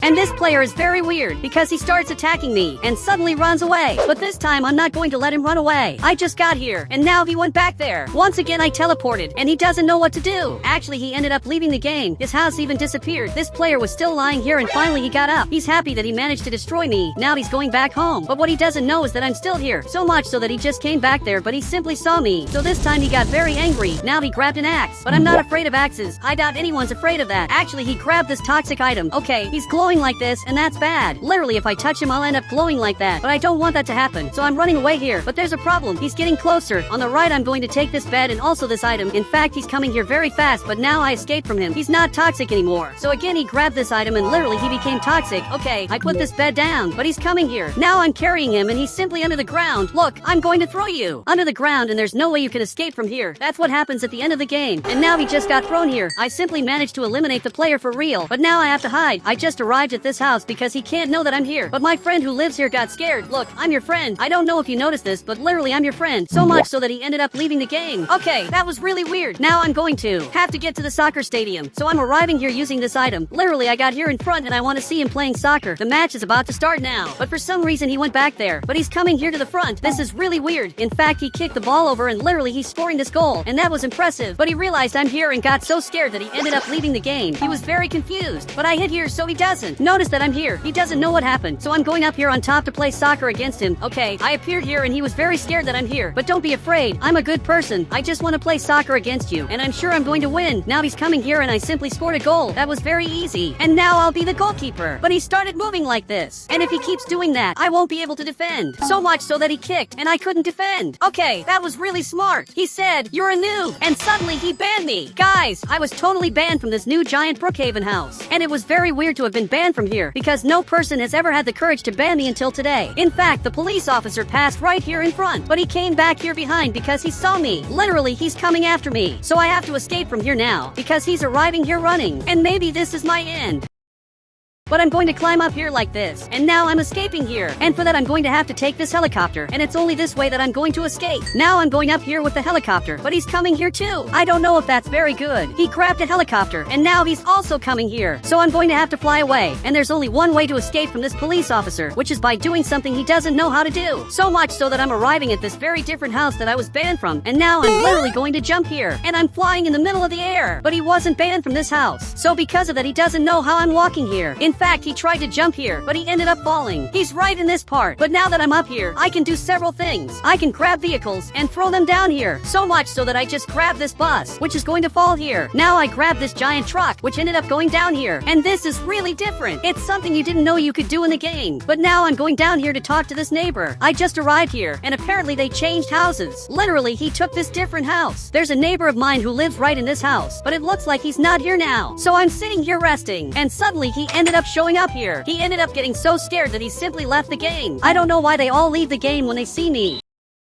And this player is very weird because he starts attacking me and suddenly runs away. But this time I'm not going to let him run away. I just got here and now he went back there. Once again I teleported and he doesn't know what to do. Actually, he ended up leaving the game. His house even disappeared. This player was still lying here and finally he got up. He's happy that he managed to destroy me. Now he's going back home. But what he doesn't know is that I'm still here. So much so that he just came back there, but he simply saw me. So this time he got very angry. Now he grabbed an axe. But I'm not afraid of axes. I doubt anyone's afraid of that. Actually, he grabbed this toxic item. Okay, he's glowing like this, and that's bad. Literally, if I touch him, I'll end up glowing like that. But I don't want that to happen, so I'm running away here. But there's a problem. He's getting closer. On the right, I'm going to take this bed and also this item. In fact, he's coming here very fast, but now I escaped from him. He's not toxic anymore. So again, he grabbed this item and literally he became toxic. Okay, I put this bed down, but he's coming here. Now I'm carrying him and he's simply under the ground. Look, I'm going to throw you under the ground and there's no way you can escape from here. That's what happens at the end of the game. And now he just got thrown here. I simply managed to eliminate the player for real. But now I have to hide. I just arrived at this house because he can't know that I'm here. But my friend who lives here got scared. Look, I'm your friend. I don't know if you noticed this, but literally I'm your friend. So much so that he ended up leaving the game. Okay, that was really weird. Now I'm going to have to get to the soccer stadium. So I'm arriving here using this item. Literally, I got here in front and I want to see him playing soccer. The match is about to start now. But for some reason he went back there. But he's coming here to the front. This is really weird. In fact, he kicked the ball over and literally he's scoring this goal. And that was impressive. But he realized I'm here and got so scared that he ended up leaving the game. He was very confused. But I hit here so he doesn't notice that I'm here. He doesn't know what happened. So I'm going up here on top to play soccer against him. Okay, I appeared here and he was very scared that I'm here. But don't be afraid. I'm a good person. I just want to play soccer against you. And I'm sure I'm going to win. Now he's coming here and I simply scored a goal. That was very easy. And now I'll be the goalkeeper. But he started moving like this. And if he keeps doing that, I won't be able to defend. So much so that he kicked and I couldn't defend. Okay, that was really smart. He said, you're a noob. And suddenly he banned me. Guys, I was totally banned from this new giant Brookhaven house. And it was very weird to have been banned from here because no person has ever had the courage to ban me until today. In fact, the police officer passed right here in front, but he came back here behind because he saw me. Literally, he's coming after me. So I have to escape from here now because he's arriving here running. And maybe this is my end. but I'm going to climb up here like this. And now I'm escaping here. And for that I'm going to have to take this helicopter. And it's only this way that I'm going to escape. Now I'm going up here with the helicopter, but he's coming here too. I don't know if that's very good. He grabbed a helicopter, and now he's also coming here. So I'm going to have to fly away. And there's only one way to escape from this police officer, which is by doing something he doesn't know how to do. So much so that I'm arriving at this very different house that I was banned from. And now I'm literally going to jump here. And I'm flying in the middle of the air. But he wasn't banned from this house. So because of that, he doesn't know how I'm walking here. In fact, he tried to jump here, but he ended up falling. He's right in this part. But now that I'm up here, I can do several things. I can grab vehicles and throw them down here. So much so that I just grabbed this bus, which is going to fall here. Now I grabbed this giant truck, which ended up going down here. And this is really different. It's something you didn't know you could do in the game. But now I'm going down here to talk to this neighbor. I just arrived here, and apparently they changed houses. Literally, he took this different house. There's a neighbor of mine who lives right in this house, but it looks like he's not here now. So I'm sitting here resting, and suddenly he ended up showing up here. He ended up getting so scared that he simply left the game. I don't know why they all leave the game when they see me.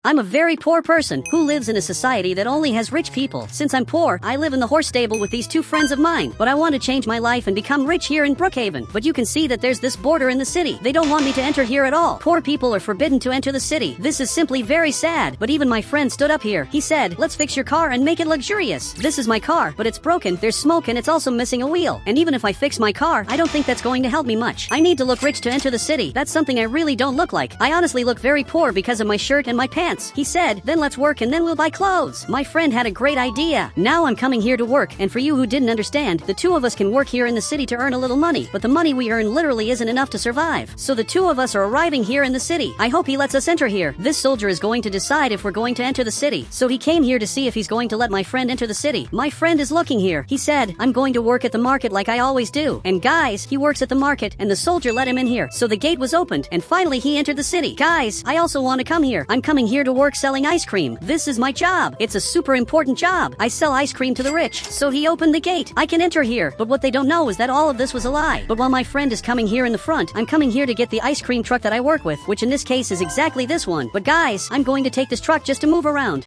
I'm a very poor person who lives in a society that only has rich people. Since I'm poor, I live in the horse stable with these two friends of mine. But I want to change my life and become rich here in Brookhaven. But you can see that there's this border in the city. They don't want me to enter here at all. Poor people are forbidden to enter the city. This is simply very sad. But even my friend stood up here. He said, let's fix your car and make it luxurious. This is my car, but it's broken. There's smoke and it's also missing a wheel. And even if I fix my car, I don't think that's going to help me much. I need to look rich to enter the city. That's something I really don't look like. I honestly look very poor because of my shirt and my pants. He said, then let's work and then we'll buy clothes. My friend had a great idea. Now I'm coming here to work, and for you who didn't understand, the two of us can work here in the city to earn a little money, but the money we earn literally isn't enough to survive. So the two of us are arriving here in the city. I hope he lets us enter here. This soldier is going to decide if we're going to enter the city. So he came here to see if he's going to let my friend enter the city. My friend is looking here. He said, I'm going to work at the market like I always do. And guys, he works at the market, and the soldier let him in here. So the gate was opened, and finally he entered the city. Guys, I also want to come here. I'm coming here to work selling ice cream. This is my job. It's a super important job. I sell ice cream to the rich. So he opened the gate. I can enter here. But what they don't know is that all of this was a lie. But while my friend is coming here in the front, I'm coming here to get the ice cream truck that I work with, which in this case is exactly this one. But guys, I'm going to take this truck just to move around.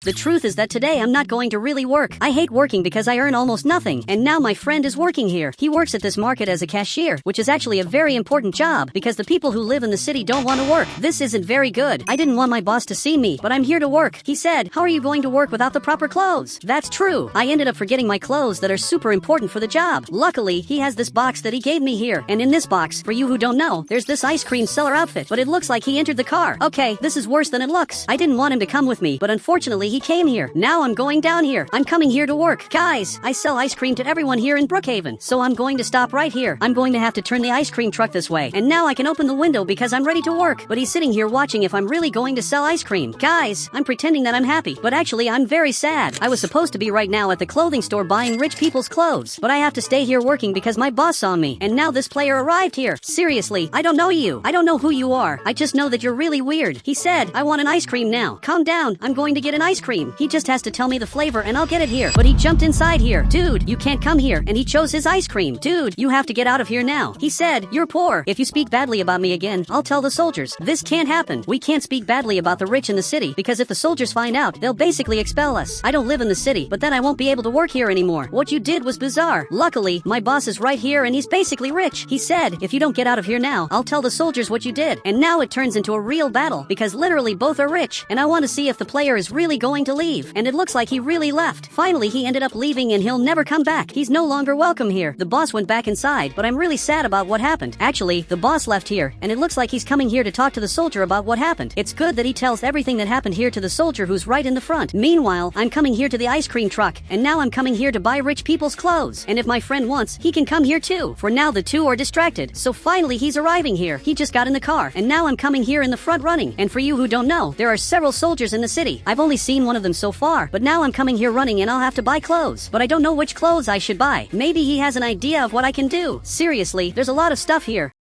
The truth is that today I'm not going to really work. I hate working because I earn almost nothing. And now my friend is working here. He works at this market as a cashier, which is actually a very important job because the people who live in the city don't want to work. This isn't very good. I didn't want my boss to see me, but I'm here to work. He said, how are you going to work without the proper clothes? That's true. I ended up forgetting my clothes that are super important for the job. Luckily, he has this box that he gave me here. And in this box, for you who don't know, there's this ice cream seller outfit, but it looks like he entered the car. Okay, this is worse than it looks. I didn't want him to come with me, but unfortunately he came here. Now I'm going down here. I'm coming here to work. Guys, I sell ice cream to everyone here in Brookhaven, so I'm going to stop right here. I'm going to have to turn the ice cream truck this way. And now I can open the window because I'm ready to work. But he's sitting here watching if I'm really going to sell ice cream. Guys, I'm pretending that I'm happy, but actually I'm very sad. I was supposed to be right now at the clothing store buying rich people's clothes, but I have to stay here working because my boss saw me. And now this player arrived here. Seriously, I don't know you. I don't know who you are. I just know that you're really weird. He said, I want an ice cream now. Calm down. I'm going to get an ice cream. He just has to tell me the flavor and I'll get it here. But he jumped inside here. Dude, you can't come here. And he chose his ice cream. Dude, you have to get out of here now. He said, you're poor. If you speak badly about me again, I'll tell the soldiers. This can't happen. We can't speak badly about the rich in the city because if the soldiers find out, they'll basically expel us. I don't live in the city, but then I won't be able to work here anymore. What you did was bizarre. Luckily, my boss is right here and he's basically rich. He said, if you don't get out of here now, I'll tell the soldiers what you did. And now it turns into a real battle because literally both are rich. And I want to see if the player is really going to leave. And it looks like he really left. Finally, he ended up leaving and he'll never come back. He's no longer welcome here. The boss went back inside, but I'm really sad about what happened. Actually, the boss left here, and it looks like he's coming here to talk to the soldier about what happened. It's good that he tells everything that happened here to the soldier who's right in the front. Meanwhile, I'm coming here to the ice cream truck, and now I'm coming here to buy rich people's clothes. And if my friend wants, he can come here too. For now, the two are distracted. So finally, he's arriving here. He just got in the car, and now I'm coming here in the front running. And for you who don't know, there are several soldiers in the city. I've only seen one of them so far, but now I'm coming here running and I'll have to buy clothes. But I don't know which clothes I should buy. Maybe he has an idea of what I can do. Seriously, there's a lot of stuff here.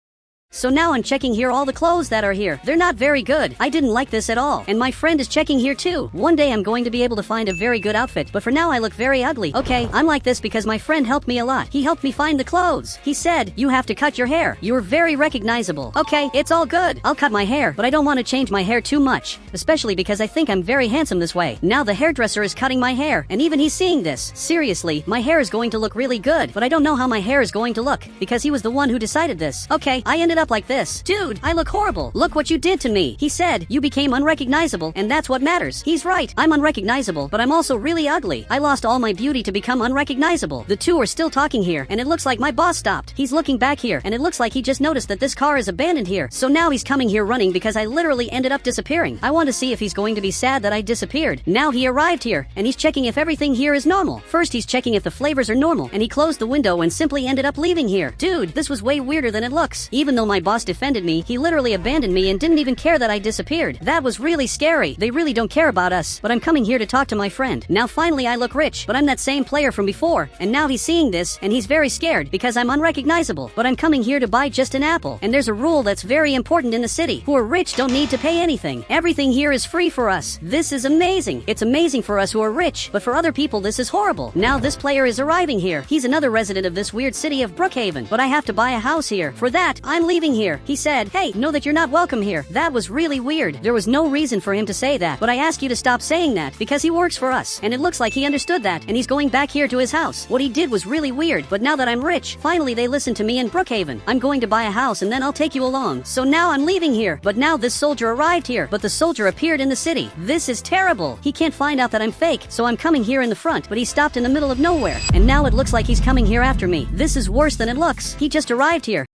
So now I'm checking here all the clothes that are here. They're not very good. I didn't like this at all. And my friend is checking here too. One day I'm going to be able to find a very good outfit, but for now I look very ugly. Okay, I'm like this because my friend helped me a lot. He helped me find the clothes. He said, you have to cut your hair. You're very recognizable. Okay, it's all good. I'll cut my hair, but I don't want to change my hair too much, especially because I think I'm very handsome this way. Now the hairdresser is cutting my hair, and even he's seeing this. Seriously, my hair is going to look really good, but I don't know how my hair is going to look, because he was the one who decided this. Okay, I ended up like this. Dude, I look horrible. Look what you did to me. He said, you became unrecognizable, and that's what matters. He's right. I'm unrecognizable, but I'm also really ugly. I lost all my beauty to become unrecognizable. The two are still talking here, and it looks like my boss stopped. He's looking back here, and it looks like he just noticed that this car is abandoned here. So now he's coming here running because I literally ended up disappearing. I want to see if he's going to be sad that I disappeared. Now he arrived here, and he's checking if everything here is normal. First he's checking if the flavors are normal, and he closed the window and simply ended up leaving here. Dude, this was way weirder than it looks. Even though my boss defended me, he literally abandoned me and didn't even care that I disappeared. That was really scary. They really don't care about us, but I'm coming here to talk to my friend. Now finally I look rich, but I'm that same player from before, and now he's seeing this, and he's very scared because I'm unrecognizable. But I'm coming here to buy just an apple, and there's a rule that's very important in the city. Who are rich don't need to pay anything. Everything here is free for us. This is amazing. It's amazing for us who are rich, but for other people this is horrible. Now this player is arriving here. He's another resident of this weird city of Brookhaven, but I have to buy a house here. For that, I'm leaving here. He said, hey, know that you're not welcome here. That was really weird. There was no reason for him to say that, but I ask you to stop saying that because he works for us, and it looks like he understood that, and he's going back here to his house. What he did was really weird, but now that I'm rich, finally they listen to me in Brookhaven. I'm going to buy a house and then I'll take you along. So now I'm leaving here, but now this soldier arrived here, but the soldier appeared in the city. This is terrible. He can't find out that I'm fake, so I'm coming here in the front, but he stopped in the middle of nowhere, and now it looks like he's coming here after me. This is worse than it looks. He just arrived here.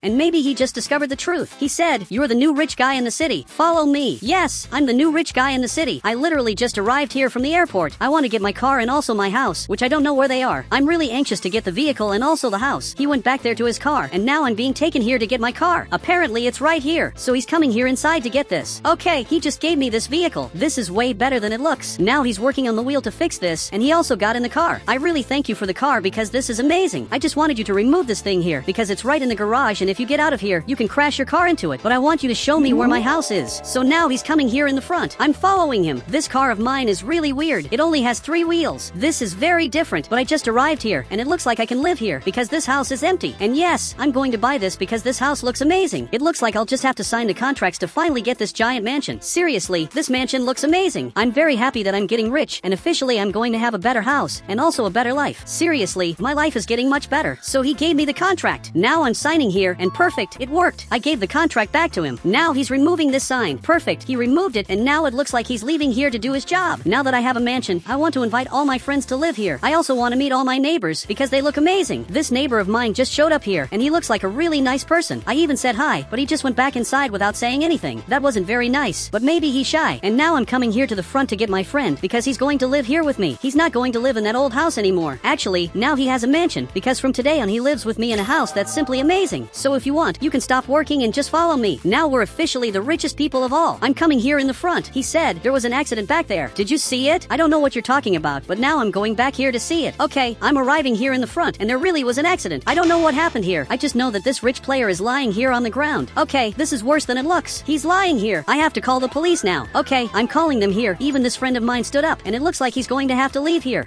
And maybe he just discovered the truth. He said, you're the new rich guy in the city. Follow me. Yes, I'm the new rich guy in the city. I literally just arrived here from the airport. I want to get my car and also my house, which I don't know where they are. I'm really anxious to get the vehicle and also the house. He went back there to his car, and now I'm being taken here to get my car. Apparently it's right here, so he's coming here inside to get this. Okay, he just gave me this vehicle. This is way better than it looks. Now he's working on the wheel to fix this, and he also got in the car. I really thank you for the car because this is amazing. I just wanted you to remove this thing here because it's right in the garage, and if you get out of here, you can crash your car into it, but I want you to show me where my house is. So now he's coming here in the front. I'm following him. This car of mine is really weird. It only has 3 wheels. This is very different, but I just arrived here, and it looks like I can live here because this house is empty. And yes, I'm going to buy this because this house looks amazing. It looks like I'll just have to sign the contracts to finally get this giant mansion. Seriously, this mansion looks amazing. I'm very happy that I'm getting rich, and officially I'm going to have a better house, and also a better life. Seriously, my life is getting much better. So he gave me the contract. Now I'm signing here, and perfect. It worked. I gave the contract back to him. Now he's removing this sign. Perfect. He removed it, and now it looks like he's leaving here to do his job. Now that I have a mansion, I want to invite all my friends to live here. I also want to meet all my neighbors because they look amazing. This neighbor of mine just showed up here, and he looks like a really nice person. I even said hi, but he just went back inside without saying anything. That wasn't very nice, but maybe he's shy. And now I'm coming here to the front to get my friend because he's going to live here with me. He's not going to live in that old house anymore. Actually, now he has a mansion because from today on he lives with me in a house that's simply amazing. So if you want, you can stop working and just follow me. Now we're officially the richest people of all. I'm coming here in the front. He said there was an accident back there. Did you see it? I don't know what you're talking about, but now I'm going back here to see it. Okay, I'm arriving here in the front, and there really was an accident. I don't know what happened here. I just know that this rich player is lying here on the ground. Okay, this is worse than it looks. He's lying here. I have to call the police now. Okay, I'm calling them here. Even this friend of mine stood up, and it looks like he's going to have to leave here.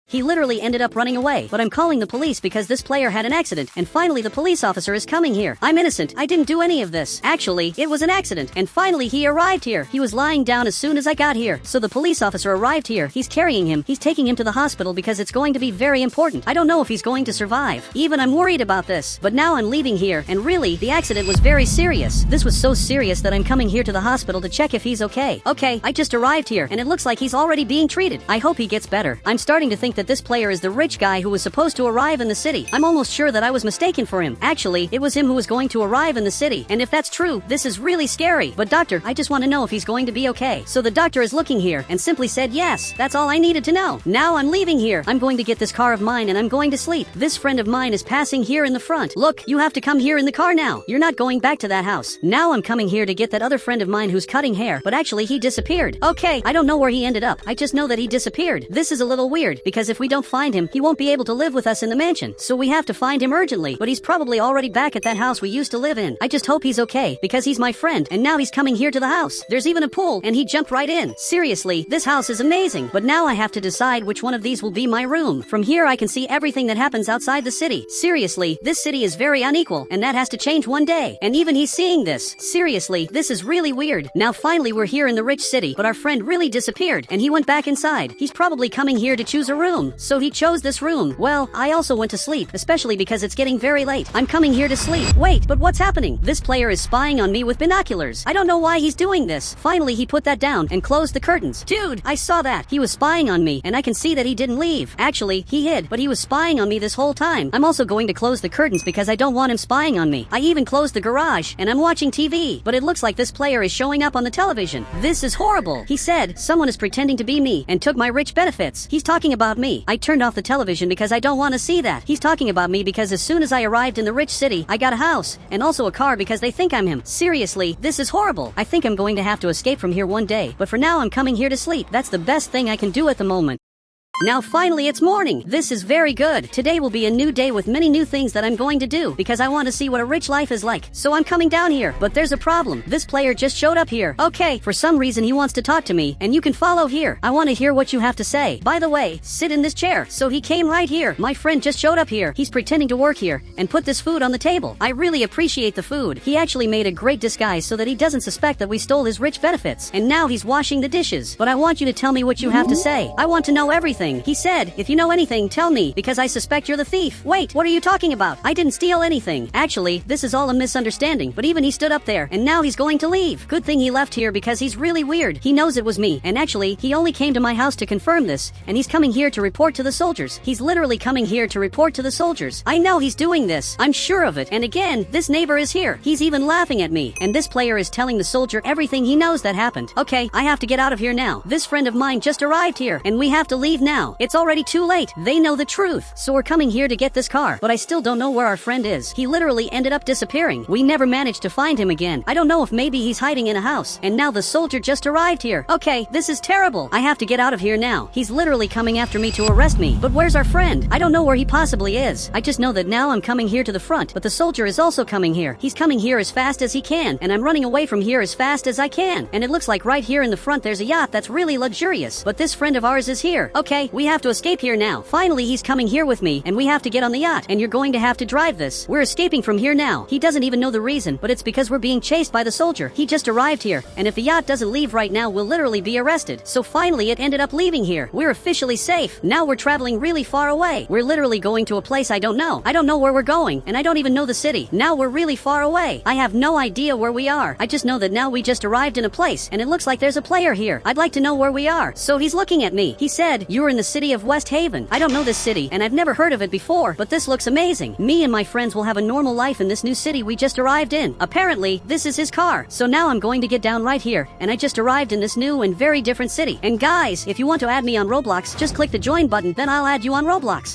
He literally ended up running away, but I'm calling the police because this player had an accident, and finally the police officer is coming here. I'm innocent. I didn't do any of this. Actually, it was an accident, and finally he arrived here. He was lying down as soon as I got here. So the police officer arrived here. He's carrying him. He's taking him to the hospital because it's going to be very important. I don't know if he's going to survive. Even I'm worried about this. But now I'm leaving here, and really, the accident was very serious. This was so serious that I'm coming here to the hospital to check if he's okay. Okay, I just arrived here, and it looks like he's already being treated. I hope he gets better. I'm starting to think that this player is the rich guy who was supposed to arrive in the city. I'm almost sure that I was mistaken for him. Actually, it was him who was going to arrive in the city. And if that's true, this is really scary. But doctor, I just want to know if he's going to be okay. So the doctor is looking here and simply said yes. That's all I needed to know. Now I'm leaving here. I'm going to get this car of mine and I'm going to sleep. This friend of mine is passing here in the front. Look, you have to come here in the car now. You're not going back to that house. Now I'm coming here to get that other friend of mine who's cutting hair, but actually he disappeared. Okay, I don't know where he ended up. I just know that he disappeared. This is a little weird because because if we don't find him, he won't be able to live with us in the mansion. So we have to find him urgently, but he's probably already back at that house we used to live in. I just hope he's okay, because he's my friend, and now he's coming here to the house. There's even a pool, and he jumped right in. Seriously, this house is amazing, but now I have to decide which one of these will be my room. From here I can see everything that happens outside the city. Seriously, this city is very unequal, and that has to change one day. And even he's seeing this. Seriously, this is really weird. Now finally we're here in the rich city, but our friend really disappeared, and he went back inside. He's probably coming here to choose a room, so he chose this room. Well, I also went to sleep, especially because it's getting very late. I'm coming here to sleep. Wait, but what's happening? This player is spying on me with binoculars. I don't know why he's doing this. Finally, he put that down and closed the curtains. Dude, I saw that. He was spying on me, and I can see that he didn't leave. Actually, he hid, but he was spying on me this whole time. I'm also going to close the curtains because I don't want him spying on me. I even closed the garage, and I'm watching TV, but it looks like this player is showing up on the television. This is horrible. He said, someone is pretending to be me and took my rich benefits. He's talking about me. I turned off the television because I don't want to see that. He's talking about me because as soon as I arrived in the rich city, I got a house, and also a car because they think I'm him. Seriously, this is horrible. I think I'm going to have to escape from here one day, but for now I'm coming here to sleep. That's the best thing I can do at the moment. Now finally it's morning. This is very good. Today will be a new day with many new things that I'm going to do because I want to see what a rich life is like. So I'm coming down here, but there's a problem. This player just showed up here. Okay, for some reason he wants to talk to me, and you can follow here. I want to hear what you have to say. By the way, sit in this chair. So he came right here. My friend just showed up here. He's pretending to work here and put this food on the table. I really appreciate the food. He actually made a great disguise so that he doesn't suspect that we stole his rich benefits. And now he's washing the dishes. But I want you to tell me what you have to say. I want to know everything. He said, if you know anything, tell me, because I suspect you're the thief. Wait, what are you talking about? I didn't steal anything. Actually, this is all a misunderstanding, but even he stood up there, and now he's going to leave. Good thing he left here because he's really weird. He knows it was me, and actually, he only came to my house to confirm this, and he's coming here to report to the soldiers. He's literally coming here to report to the soldiers. I know he's doing this. I'm sure of it. And again, this neighbor is here. He's even laughing at me, and this player is telling the soldier everything he knows that happened. Okay, I have to get out of here now. This friend of mine just arrived here, and we have to leave now. It's already too late. They know the truth. So we're coming here to get this car, but I still don't know where our friend is. He literally ended up disappearing. We never managed to find him again. I don't know if maybe he's hiding in a house, and now the soldier just arrived here. Okay, this is terrible. I have to get out of here now. He's literally coming after me to arrest me. But where's our friend? I don't know where he possibly is. I just know that now I'm coming here to the front, but the soldier is also coming here. He's coming here as fast as he can, and I'm running away from here as fast as I can. And it looks like right here in the front there's a yacht that's really luxurious. But this friend of ours is here. Okay, we have to escape here now. Finally, he's coming here with me, and we have to get on the yacht, and you're going to have to drive this. We're escaping from here now. He doesn't even know the reason, but it's because we're being chased by the soldier. He just arrived here, and if the yacht doesn't leave right now, we'll literally be arrested. So finally, it ended up leaving here. We're officially safe. Now we're traveling really far away. We're literally going to a place I don't know. I don't know where we're going, and I don't even know the city. Now we're really far away. I have no idea where we are. I just know that now we just arrived in a place, and it looks like there's a player here. I'd like to know where we are. So he's looking at me. He said, "You're in the city of West Haven." I don't know this city, and I've never heard of it before, but this looks amazing. Me and my friends will have a normal life in this new city we just arrived in. Apparently, this is his car. So now I'm going to get down right here, and I just arrived in this new and very different city. And guys, if you want to add me on Roblox, just click the join button, then I'll add you on Roblox.